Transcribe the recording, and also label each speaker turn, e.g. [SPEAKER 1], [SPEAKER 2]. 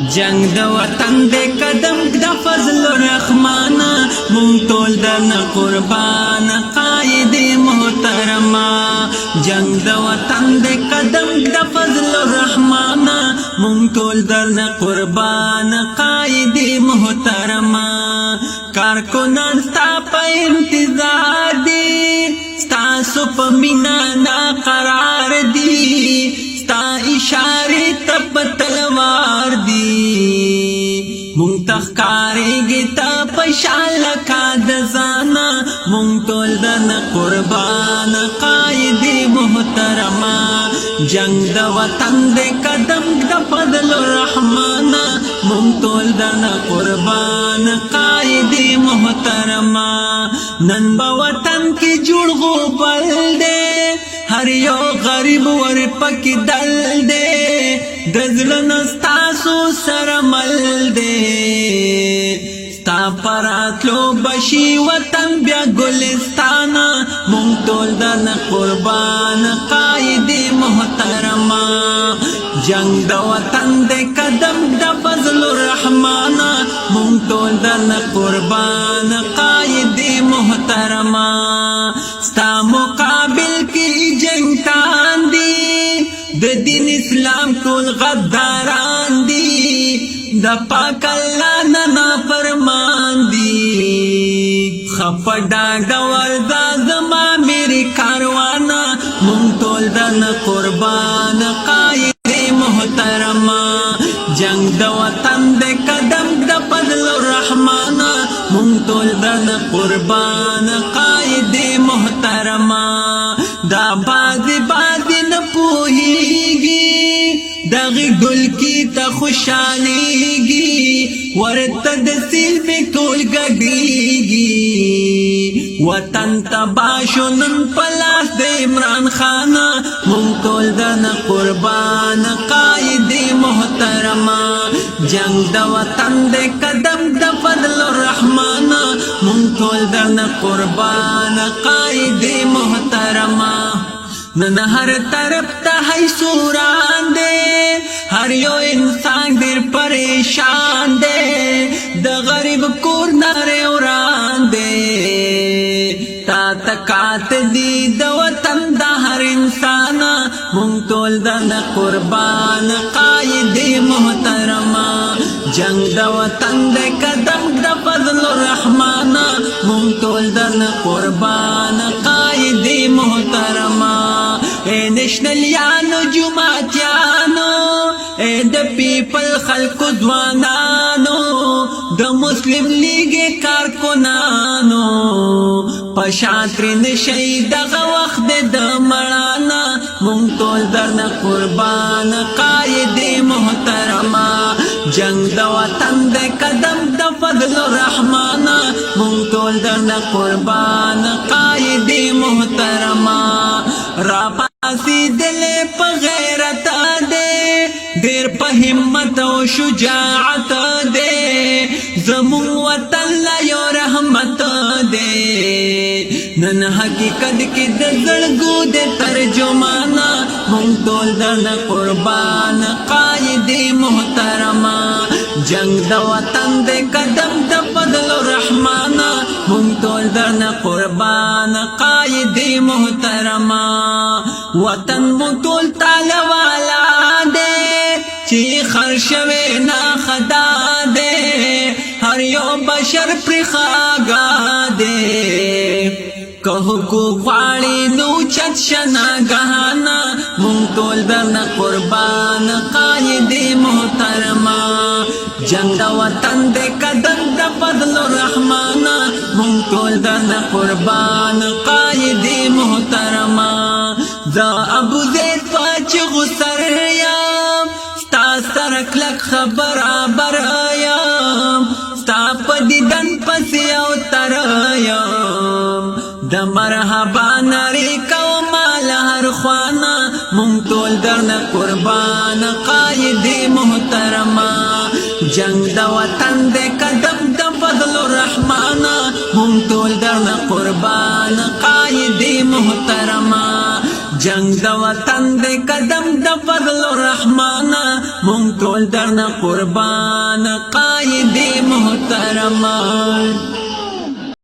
[SPEAKER 1] جنگ د وطن دے قدم د فضل الرحمن مون ټول درنه قربان قائد محترما جنگ د وطن دے قدم د فضل الرحمن مون ټول درنه قربان قائد محترما کارکنان ستا په انتظار دی ستا سپ مینا نا قرار دی ستا اشاره تب تلوار دی مونږ تخکارېږي تا پشان لکه د ځانه مونږ ټول درنه قربان قائد محترما جنگ د وطن د قدم د فضل الرحمن مونږ ټول درنه قربان قائد محترما نن به وطن کې جوړ غوبل دی هر یو غریب ور پکې دل دی د زړه نه ستاسو سره مل دی ستا په راتلو بشي وطن بیا ګلستانه مونږ ټول درنه قربان قائد محترما جنگ د وطن د قدم د فضل الرحمن مونږ ټول درنه قربان قائد محترما ستا مقابل کی جنگ تان دی د دین اسلام ټول غداران دی د پاک الله نه فرمان دی خپډا ډور زما میری کاروانه مونږ ټول درنه قربان قائد محترما جنگ د وطن د قدم د فضل الرحمن مونږ ټول درنه قربان قائد محترما دا باز نه پوهیږي دغه ګل کی ته خوشاليږي ورته د سیلفي ټول ګډيږي وطن تباشو نن پلاس د عمران خان مونږ ټول درنه قربان قائد محترما جنگ د وطن د قدم د فضل الرحمن مونږ ټول درنه قربان قائد محترما نن هر طرف ته هي سوران دے هر یو انسان ډیر پریشان دے د غریب کور ناره وران دے تا تکات دی د وطن د هر انسان مونږ ټول درنه قربان قائد محترما جنگ د وطن د قدم د فضل الرحمن مونږ ټول درنه قربان قائد محترما اے نشنلیانو جماعتیانو اے د پیپل خلق ځوانانو د مسلم لیگ کارکنانو پشاتر نشي دغه وخت د مړانا مونږ ټول درنه قربان قائد محترما جنگ د وطن د قدم د فضل الرحمن مونږ ټول درنه قربان قائد محترما را پاسی دل په غیرت دے دیر په همت او شجاعت دے زمون وطن لا یو رحمت دے نن حقیقت کی د زړګو د ترجمانا مونږ ټول درنه قربان قائد محترما جنگ د وطن د قدم د فضل الرحمن مونږ ټول درنه قربان قائد محترما وطن مو ټول تعالی والا دے چی خرشوی نا خدا دے ہر یو بشر پر خاگا دے کہو کو غاڑی نو چت شنا گہانا مونږ ټول درنه قربان قائد محترما جنگ د وطن د قدم د فضل الرحمن مونږ ټول درنه قربان قائد محترما دا ابو زید پاچ غسر یم ستا سره کلک خبر یم ستا په دیدن پسې او تر یم د مرحبا نری کومه له هر خوانا مونږ ټول درنه قربان قائد محترما جنگ د وطن د قدم د فضل الرحمن مونږ ټول درنه قربان قائد محترما جنگ د وطن دے قدم د فضل الرحمن مونږ ټول درنه قربان قائد محترم